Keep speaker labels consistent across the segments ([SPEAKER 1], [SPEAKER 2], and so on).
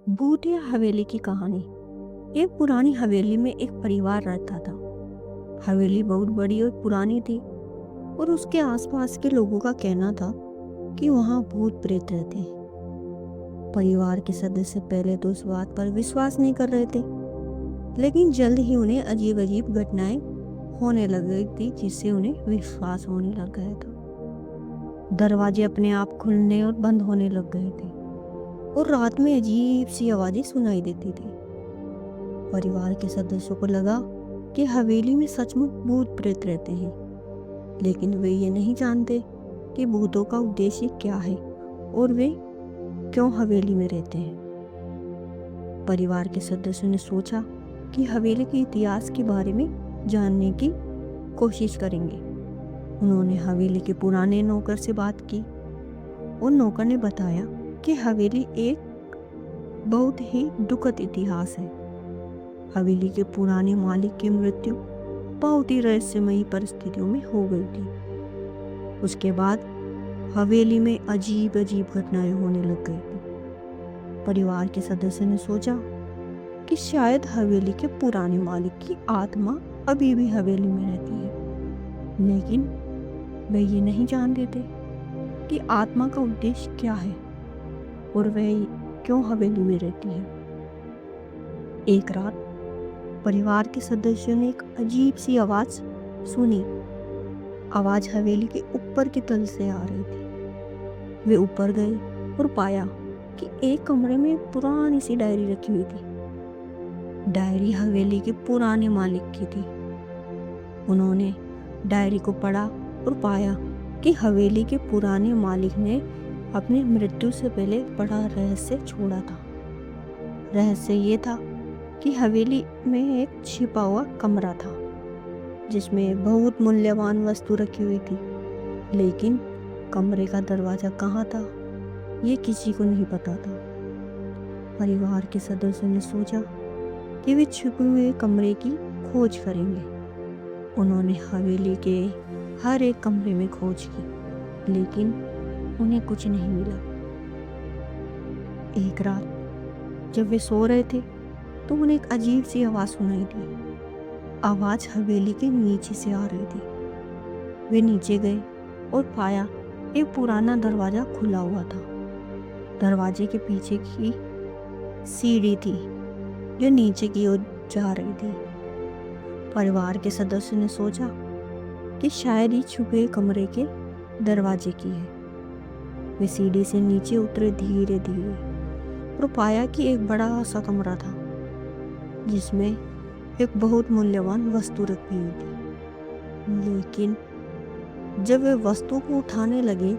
[SPEAKER 1] भूतिया हवेली की कहानी। एक पुरानी हवेली में एक परिवार रहता था। हवेली बहुत बड़ी और पुरानी थी और उसके आसपास के लोगों का कहना था कि वहाँ भूत प्रेत रहते हैं। परिवार के सदस्य पहले तो इस बात पर विश्वास नहीं कर रहे थे, लेकिन जल्द ही उन्हें अजीब अजीब घटनाएं होने लग गई थी, जिससे उन्हें विश्वास होने लग गया था। दरवाजे अपने आप खुलने और बंद होने लग गए थे और रात में अजीब सी आवाजें सुनाई देती थी। परिवार के सदस्यों को लगा कि हवेली में सचमुच भूत प्रेत रहते हैं, लेकिन वे ये नहीं जानते कि भूतों का उद्देश्य क्या है और वे क्यों हवेली में रहते हैं। परिवार के सदस्यों ने सोचा कि हवेली के इतिहास के बारे में जानने की कोशिश करेंगे। उन्होंने हवेली के पुराने नौकर से बात की और नौकर ने बताया कि हवेली एक बहुत ही दुखद इतिहास है। हवेली के पुराने मालिक की मृत्यु बहुत ही रहस्यमयी परिस्थितियों में हो गई थी। उसके बाद हवेली में अजीब अजीब घटनाएं होने लग गई थी। परिवार के सदस्य ने सोचा कि शायद हवेली के पुराने मालिक की आत्मा अभी भी हवेली में रहती है, लेकिन वे ये नहीं जानते थे कि आत्मा का उद्देश्य क्या है और वह क्यों हवेली में रहती है। एक रात परिवार के सदस्यों ने एक अजीब सी आवाज सुनी। आवाज हवेली के ऊपर की तल से आ रही थी। वे ऊपर गए और पाया कि एक कमरे में एक पुरानी सी डायरी रखी हुई थी। डायरी हवेली के पुराने मालिक की थी। उन्होंने डायरी को पढ़ा और पाया कि हवेली के पुराने मालिक ने अपनी मृत्यु से पहले बड़ा रहस्य छोड़ा था। रहस्य ये था कि हवेली में एक छिपा हुआ कमरा था जिसमें बहुत मूल्यवान वस्तु रखी हुई थी, लेकिन कमरे का दरवाजा कहाँ था ये किसी को नहीं पता था। परिवार के सदस्यों ने सोचा कि वे छुपे हुए कमरे की खोज करेंगे। उन्होंने हवेली के हर एक कमरे में खोज की, लेकिन उन्हें कुछ नहीं मिला। एक रात जब वे सो रहे थे तो उन्हें एक अजीब सी आवाज सुनाई दी। आवाज हवेली के नीचे से आ रही थी। वे नीचे गए और पाया एक पुराना दरवाजा खुला हुआ था। दरवाजे के पीछे की सीढ़ी थी जो नीचे की ओर जा रही थी। परिवार के सदस्यों ने सोचा कि शायद ये छुपे कमरे के दरवाजे की है। वे सीढ़ी से नीचे उतरे धीरे धीरे और पाया कि एक बड़ा सा कमरा था जिसमें एक बहुत मूल्यवान वस्तु रखी हुई थी। लेकिन जब वे वस्तु को उठाने लगे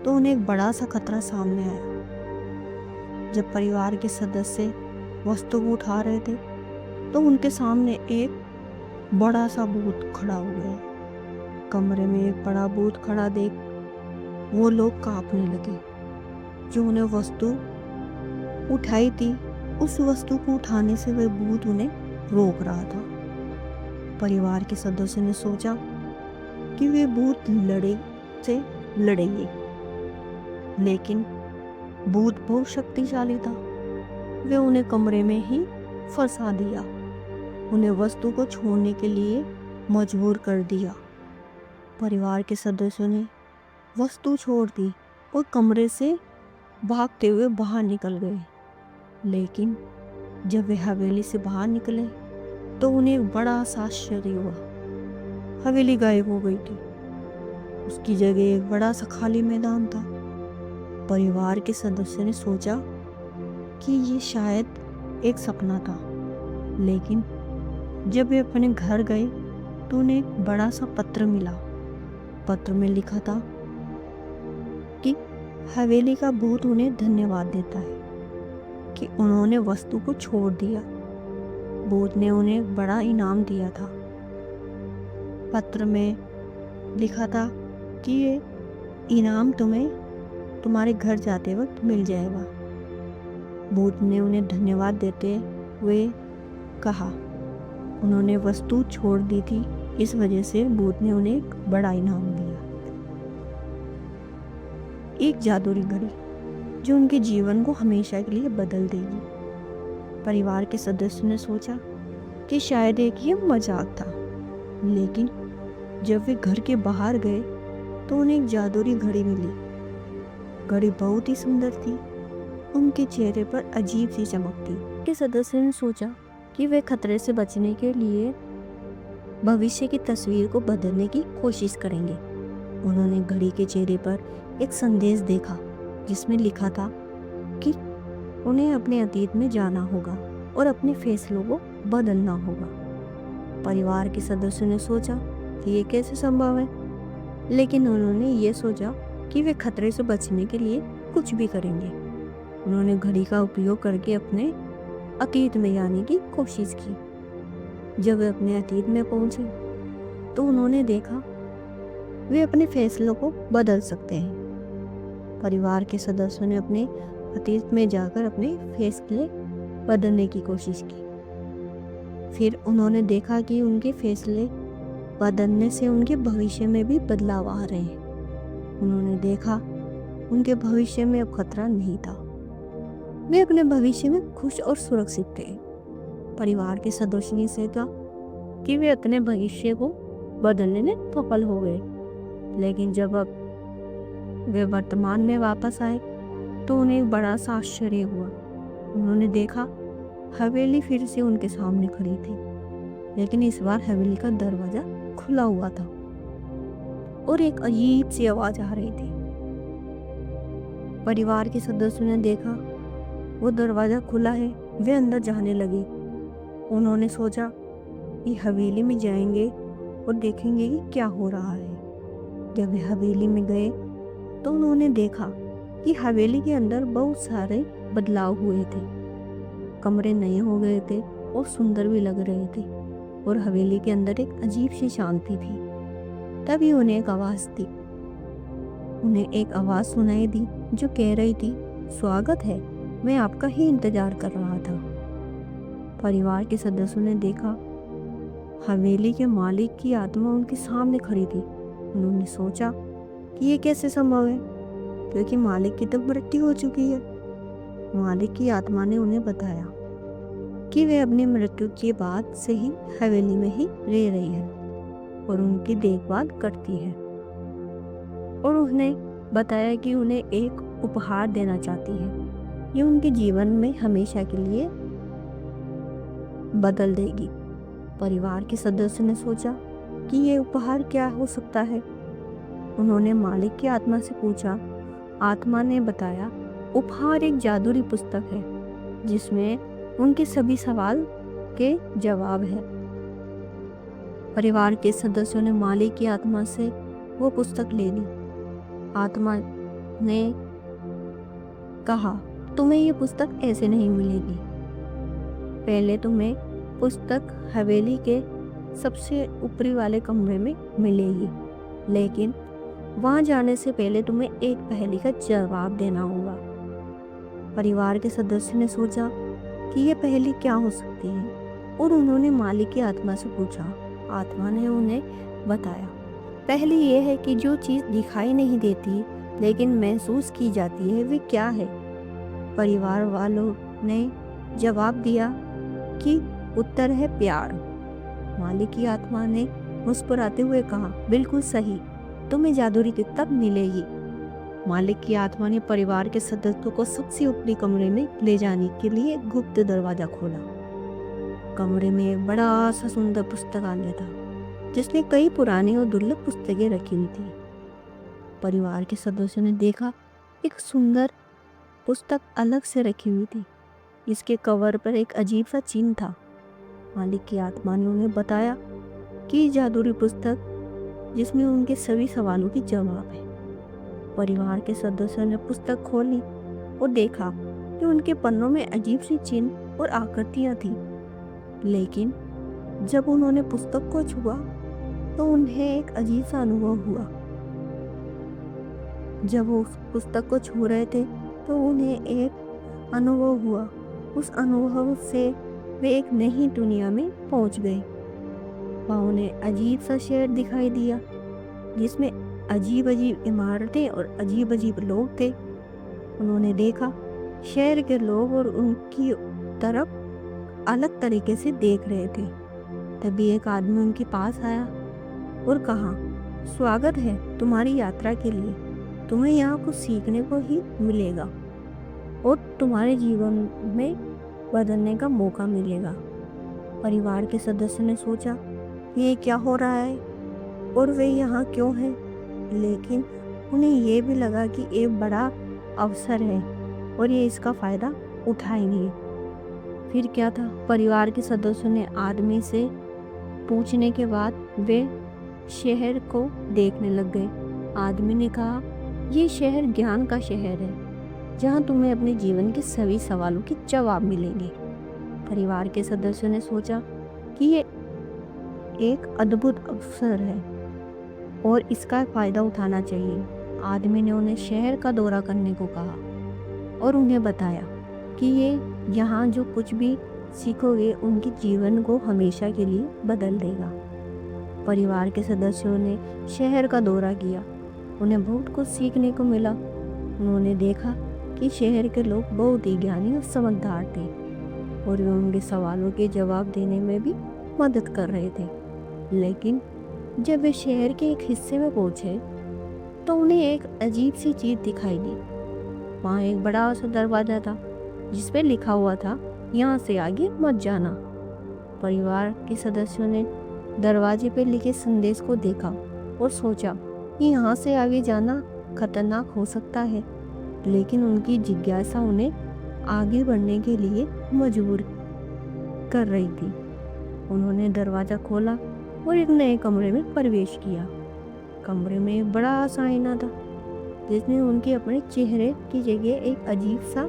[SPEAKER 1] तो उन्हें एक बड़ा सा खतरा सामने आया। जब परिवार के सदस्य वस्तु को उठा रहे थे तो उनके सामने एक बड़ा सा भूत खड़ा हो गया। कमरे में एक बड़ा भूत खड़ा देख वो लोग कांपने लगे। जो उन्हें वस्तु उठाई थी, उस वस्तु को उठाने से वह भूत उन्हें रोक रहा था। परिवार के सदस्य ने सोचा कि वे भूत लड़ेंगे, लेकिन भूत बहुत शक्तिशाली था। वे उन्हें कमरे में ही फंसा दिया, उन्हें वस्तु को छोड़ने के लिए मजबूर कर दिया। परिवार के सदस्यों ने वस्तु छोड़ दी और कमरे से भागते हुए बाहर निकल गए। लेकिन जब वे हवेली से बाहर निकले तो उन्हें एक बड़ा सा आश्चर्य हुआ। हवेली गायब हो गई थी। उसकी जगह एक बड़ा सा खाली मैदान था। परिवार के सदस्य ने सोचा कि ये शायद एक सपना था, लेकिन जब वे अपने घर गए तो उन्हें एक बड़ा सा पत्र मिला। पत्र में लिखा था कि हवेली का भूत उन्हें धन्यवाद देता है कि उन्होंने वस्तु को छोड़ दिया। भूत ने उन्हें एक बड़ा इनाम दिया था। पत्र में लिखा था कि ये इनाम तुम्हें तुम्हारे घर जाते वक्त मिल जाएगा। भूत ने उन्हें धन्यवाद देते हुए कहा उन्होंने वस्तु छोड़ दी थी, इस वजह से भूत ने उन्हें एक बड़ा इनाम दिया। एक जादुई घड़ी। जो उनके जीवन को हमेशा के लिए बदल देगी। परिवार के सदस्यों ने सोचा कि शायद एक ये मजाक था, लेकिन जब वे घर के बाहर गए तो उन्हें एक जादुई घड़ी मिली। घड़ी बहुत ही सुंदर थी, उनके चेहरे पर अजीब सी चमक थी। के सदस्य ने सोचा कि वे खतरे से बचने के लिए भविष्य की तस्वीर को बदलने की कोशिश करेंगे। उन्होंने घड़ी के चेहरे पर एक संदेश देखा जिसमें लिखा था कि उन्हें अपने अतीत में जाना होगा और अपने फैसलों को बदलना होगा। परिवार के सदस्यों ने सोचा कि ये कैसे संभव है, लेकिन उन्होंने ये सोचा कि वे खतरे से बचने के लिए कुछ भी करेंगे। उन्होंने घड़ी का उपयोग करके अपने अतीत में जाने की कोशिश की। जब वे अपने अतीत में पहुंचे तो उन्होंने देखा वे अपने फैसलों को बदल सकते हैं। परिवार के सदस्यों ने अपने अतीत में जाकर अपने फैसले बदलने की कोशिश की। फिर उन्होंने देखा कि उनके फैसले बदलने से उनके भविष्य में भी बदलाव आ रहे हैं। उन्होंने देखा उनके भविष्य में अब खतरा नहीं था। वे अपने भविष्य में खुश और सुरक्षित थे। परिवार के सदस्यों ने सोचा कि वे अपने भविष्य को बदलने में सफल हो गए, लेकिन जब अब वे वर्तमान में वापस आए तो उन्हें एक बड़ा सा आश्चर्य हुआ। उन्होंने देखा हवेली फिर से उनके सामने खड़ी थी, लेकिन इस बार हवेली का दरवाजा खुला हुआ था और एक अजीब सी आवाज आ रही थी। परिवार के सदस्यों ने देखा वो दरवाजा खुला है। वे अंदर जाने लगे। उन्होंने सोचा कि हवेली में जाएंगे और देखेंगे कि क्या हो रहा है। जब वे हवेली में गए तो उन्होंने देखा कि हवेली के अंदर बहुत सारे बदलाव हुए थे। कमरे नए हो गए थे और सुंदर भी लग रहे थे, और हवेली के अंदर एक अजीब सी शांति थी। तभी उन्हें एक आवाज सुनाई दी जो कह रही थी, स्वागत है, मैं आपका ही इंतजार कर रहा था। परिवार के सदस्यों ने देखा हवेली के मालिक की आत्मा उनके सामने खड़ी थी। उन्होंने सोचा कि ये कैसे संभव है, क्योंकि मालिक की तो मृत्यु हो चुकी है। मालिक की आत्मा ने उन्हें बताया कि वे अपनी मृत्यु के बाद से ही हवेली में ही रह रही है और उनकी देखभाल करती है, और उन्हें बताया कि उन्हें एक उपहार देना चाहती है। ये उनके जीवन में हमेशा के लिए बदल देगी। परिवार के सदस्य ने सोचा कि ये उपहार क्या हो सकता है। उन्होंने मालिक की आत्मा से पूछा। आत्मा ने बताया उपहार एक जादुई पुस्तक है जिसमें उनके सभी सवाल के जवाब है। परिवार के सदस्यों ने मालिक की आत्मा से वो पुस्तक ले ली। आत्मा ने कहा, तुम्हें ये पुस्तक ऐसे नहीं मिलेगी। पहले तुम्हें पुस्तक हवेली के सबसे ऊपरी वाले कमरे में मिलेगी, लेकिन वहां जाने से पहले तुम्हें एक पहेली का जवाब देना होगा। परिवार के सदस्य ने सोचा कि ये पहेली क्या हो सकती है, और उन्होंने मालिक की आत्मा से पूछा। आत्मा ने उन्हें बताया, पहेली ये है कि जो चीज़ दिखाई नहीं देती लेकिन महसूस की जाती है, वे क्या है। परिवार वालों ने जवाब दिया कि उत्तर है प्यार। मालिक की आत्मा ने मुस्कुराते हुए कहा, बिल्कुल सही, तुम्हें जादुई किताब मिलेगी। मालिक की आत्मा ने परिवार के सदस्यों को सबसे ऊपरी कमरे में ले जाने के लिए गुप्त दरवाजा खोला। कमरे में एक बड़ा सा सुंदर पुस्तकालय था जिसमें कई पुरानी और दुर्लभ पुस्तकें रखी हुई थी। परिवार के सदस्यों ने देखा एक सुंदर पुस्तक अलग से रखी हुई थी। इसके कवर पर एक अजीब सा चिन्ह था। मालिक की आत्मा ने उन्हें बताया कि जादुई पुस्तक जिसमें उनके सभी सवालों की जवाब है। परिवार के सदस्यों ने पुस्तक खोली और देखा कि उनके पन्नों में अजीब सी चिन्ह और आकृतियां थी, लेकिन जब उन्होंने पुस्तक को छुआ तो उन्हें एक अजीब सा अनुभव हुआ। जब वो उस पुस्तक को छू रहे थे तो उन्हें एक अनुभव हुआ। उस अनुभव से वे एक नई दुनिया में पहुंच गए। वहाँ उन्हें अजीब सा शहर दिखाई दिया जिसमें अजीब अजीब इमारतें और अजीब अजीब लोग थे। उन्होंने देखा शहर के लोग और उनकी तरफ अलग तरीके से देख रहे थे। तभी एक आदमी उनके पास आया और कहा, स्वागत है तुम्हारी यात्रा के लिए। तुम्हें यहाँ कुछ सीखने को ही मिलेगा और तुम्हारे जीवन में बदलने का मौका मिलेगा। परिवार के सदस्य ने सोचा ये क्या हो रहा है और वे यहाँ क्यों हैं, लेकिन उन्हें ये भी लगा कि एक बड़ा अवसर है और ये इसका फायदा उठाएंगे। फिर क्या था, परिवार के सदस्यों ने आदमी से पूछने के बाद वे शहर को देखने लग गए। आदमी ने कहा, ये शहर ज्ञान का शहर है जहाँ तुम्हें अपने जीवन के सभी सवालों के जवाब मिलेंगे। परिवार के सदस्यों ने सोचा कि ये एक अद्भुत अवसर है और इसका फायदा उठाना चाहिए। आदमी ने उन्हें शहर का दौरा करने को कहा और उन्हें बताया कि ये यहाँ जो कुछ भी सीखोगे उनके जीवन को हमेशा के लिए बदल देगा। परिवार के सदस्यों ने शहर का दौरा किया। उन्हें बहुत कुछ सीखने को मिला। उन्होंने देखा कि शहर के लोग बहुत ही ज्ञानी और समझदार थे और वे उनके सवालों के जवाब देने में भी मदद कर रहे थे। लेकिन जब वे शहर के एक हिस्से में पहुंचे तो उन्हें एक अजीब सी चीज दिखाई दी। वहाँ एक बड़ा सा दरवाजा था जिस पे लिखा हुआ था, यहाँ से आगे मत जाना। परिवार के सदस्यों ने दरवाजे पे लिखे संदेश को देखा और सोचा कि यहाँ से आगे जाना खतरनाक हो सकता है, लेकिन उनकी जिज्ञासा उन्हें आगे बढ़ने के लिए मजबूर कर रही थी। उन्होंने दरवाजा खोला और एक नए कमरे में प्रवेश किया। कमरे में एक बड़ा सा आईना था जिसमें उनके अपने चेहरे की जगह एक अजीब सा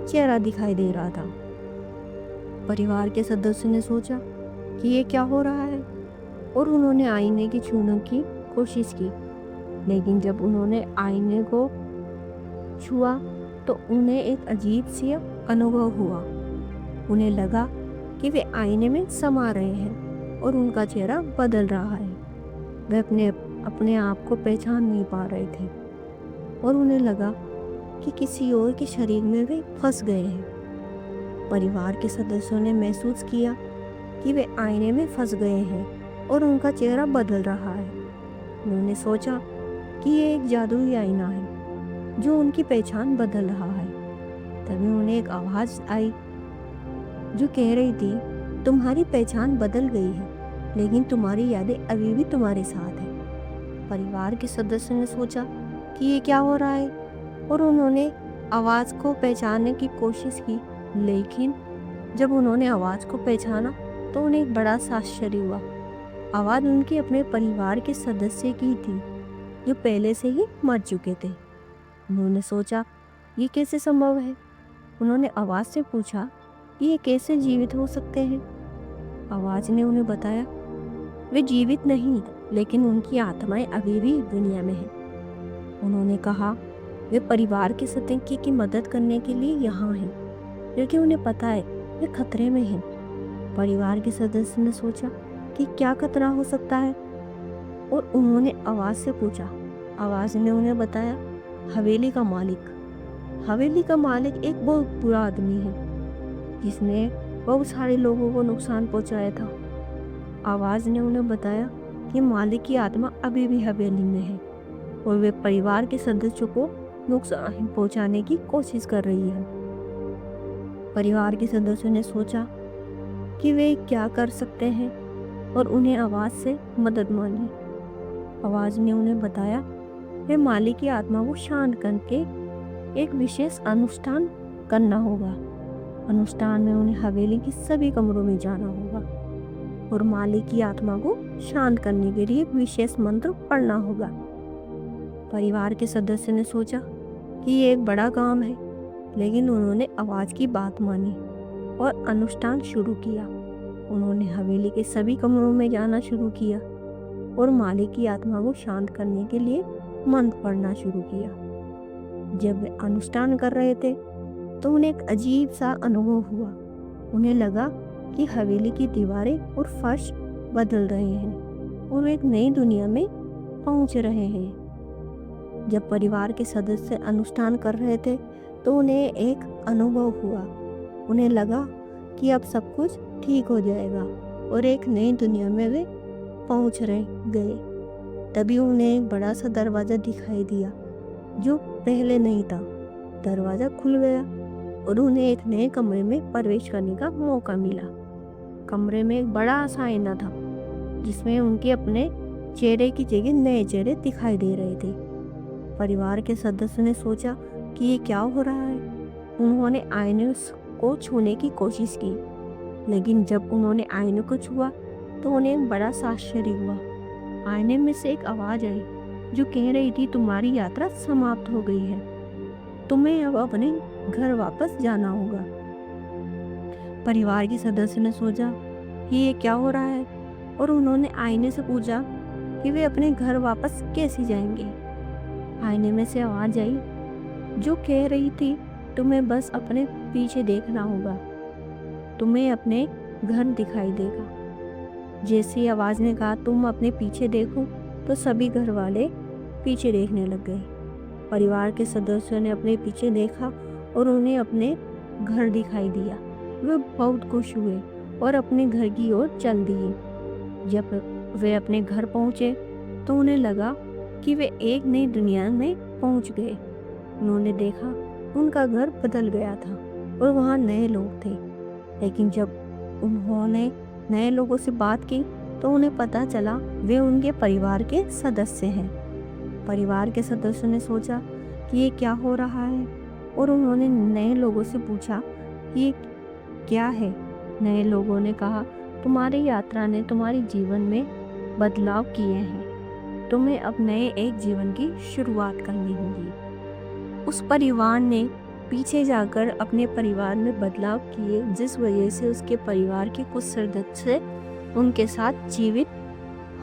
[SPEAKER 1] चेहरा दिखाई दे रहा था। परिवार के सदस्य ने सोचा कि ये क्या हो रहा है और उन्होंने आईने की छूने की कोशिश की, लेकिन जब उन्होंने आईने को छुआ तो उन्हें एक अजीब सी अनुभव हुआ। उन्हें लगा कि वे आईने में समा रहे हैं और उनका चेहरा बदल रहा है। वे अपने आप को पहचान नहीं पा रहे थे और उन्हें लगा कि किसी और के शरीर में वे फंस गए हैं। परिवार के सदस्यों ने महसूस किया कि वे आईने में फंस गए हैं और उनका चेहरा बदल रहा है। उन्होंने सोचा कि ये एक जादुई आईना है जो उनकी पहचान बदल रहा है। तभी उन्हें एक आवाज़ आई जो कह रही थी, तुम्हारी पहचान बदल गई है लेकिन तुम्हारी यादें अभी भी तुम्हारे साथ हैं। परिवार के सदस्य ने सोचा कि ये क्या हो रहा है और उन्होंने आवाज़ को पहचानने की कोशिश की, लेकिन जब उन्होंने आवाज़ को पहचाना तो उन्हें एक बड़ा सा आश्चर्य हुआ। आवाज़ उनके अपने परिवार के सदस्य की थी जो पहले से ही मर चुके थे। उन्होंने सोचा ये कैसे संभव है। उन्होंने आवाज़ से पूछा कि ये कैसे जीवित हो सकते हैं। आवाज़ ने उन्हें बताया वे जीवित नहीं लेकिन उनकी आत्माएं अभी भी दुनिया में हैं। उन्होंने कहा वे परिवार के सदस्य की मदद करने के लिए यहाँ हैं क्योंकि उन्हें पता है वे खतरे में हैं। परिवार के सदस्य ने सोचा कि क्या खतरा हो सकता है और उन्होंने आवाज़ से पूछा। आवाज़ ने उन्हें बताया हवेली का मालिक। हवेली का मालिक एक बहुत बुरा आदमी है जिसने बहुत सारे लोगों को नुकसान पहुंचाया था। आवाज़ ने उन्हें बताया कि मालिक की आत्मा अभी भी हवेली में है और वे परिवार के सदस्यों को नुकसान पहुंचाने की कोशिश कर रही है। परिवार के सदस्यों ने सोचा कि वे क्या कर सकते हैं और उन्हें आवाज़ से मदद मांगी। आवाज़ ने उन्हें बताया वे मालिक की आत्मा को शांत करके एक विशेष अनुष्ठान करना होगा। अनुष्ठान में उन्हें हवेली के सभी कमरों में जाना होगा और मालिक की आत्मा को शांत करने के लिए विशेष मंत्र पढ़ना होगा। परिवार के सदस्य ने सोचा कि ये एक बड़ा काम है, लेकिन उन्होंने आवाज़ की बात मानी और अनुष्ठान शुरू किया। उन्होंने हवेली के सभी कमरों में जाना शुरू किया और मालिक की आत्मा को शांत करने के लिए मंत्र पढ़ना शुरू किया। जब वे अनुष्ठान कर रहे थे तो उन्हें एक अजीब सा अनुभव हुआ। उन्हें लगा कि हवेली की दीवारें और फर्श बदल रहे हैं और वे एक नई दुनिया में पहुंच रहे हैं। जब परिवार के सदस्य अनुष्ठान कर रहे थे तो तो उन्हें एक अनुभव हुआ। उन्हें लगा कि अब सब कुछ ठीक हो जाएगा और एक नई दुनिया में वे पहुंच रहे गए। तभी उन्हें एक बड़ा सा दरवाज़ा दिखाई दिया जो पहले नहीं था। दरवाज़ा खुल गया और उन्हें एक नए कमरे में प्रवेश करने का मौका मिला। कमरे में एक बड़ा सा आईना था जिसमें उनके अपने चेहरे की जगह नए चेहरे दिखाई दे रहे थे। परिवार के सदस्य ने सोचा कि ये क्या हो रहा है। उन्होंने आईने को छूने की कोशिश की, लेकिन जब उन्होंने आईने को छुआ तो उन्हें बड़ा सा आश्चर्य हुआ। आईने में से एक आवाज़ आई जो कह रही थी, तुम्हारी यात्रा समाप्त हो गई है, तुम्हें अब अपने घर वापस जाना होगा। परिवार के सदस्य ने सोचा कि ये क्या हो रहा है और उन्होंने आईने से पूछा कि वे अपने घर वापस कैसे जाएंगे। आईने में से आवाज़ आई जो कह रही थी, तुम्हें बस अपने पीछे देखना होगा, तुम्हें अपने घर दिखाई देगा। जैसी आवाज़ ने कहा तुम अपने पीछे देखो तो सभी घर वाले पीछे देखने लग गए। परिवार के सदस्यों ने अपने पीछे देखा और उन्हें अपने घर दिखाई दिया। वे बहुत खुश हुए और अपने घर की ओर चल दिए। जब वे अपने घर पहुंचे तो उन्हें लगा कि वे एक नई दुनिया में पहुंच गए। उन्होंने देखा उनका घर बदल गया था और वहाँ नए लोग थे। लेकिन जब उन्होंने नए लोगों से बात की तो उन्हें पता चला वे उनके परिवार के सदस्य हैं। परिवार के सदस्यों ने सोचा कि ये क्या हो रहा है और उन्होंने नए लोगों से पूछा कि ये क्या है। नए लोगों ने कहा, तुम्हारी यात्रा ने तुम्हारे जीवन में बदलाव किए हैं, तुम्हें अब नए एक जीवन की शुरुआत करनी होगी। उस परिवार ने पीछे जाकर अपने परिवार में बदलाव किए, जिस वजह से उसके परिवार के कुछ सदस्य उनके साथ जीवित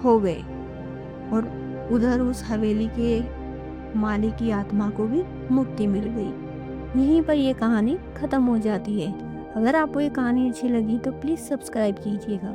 [SPEAKER 1] हो गए और उधर उस हवेली के मालिक की आत्मा को भी मुक्ति मिल गई। यहीं पर ये कहानी ख़त्म हो जाती है। अगर आपको ये कहानी अच्छी लगी तो प्लीज़ सब्सक्राइब कीजिएगा।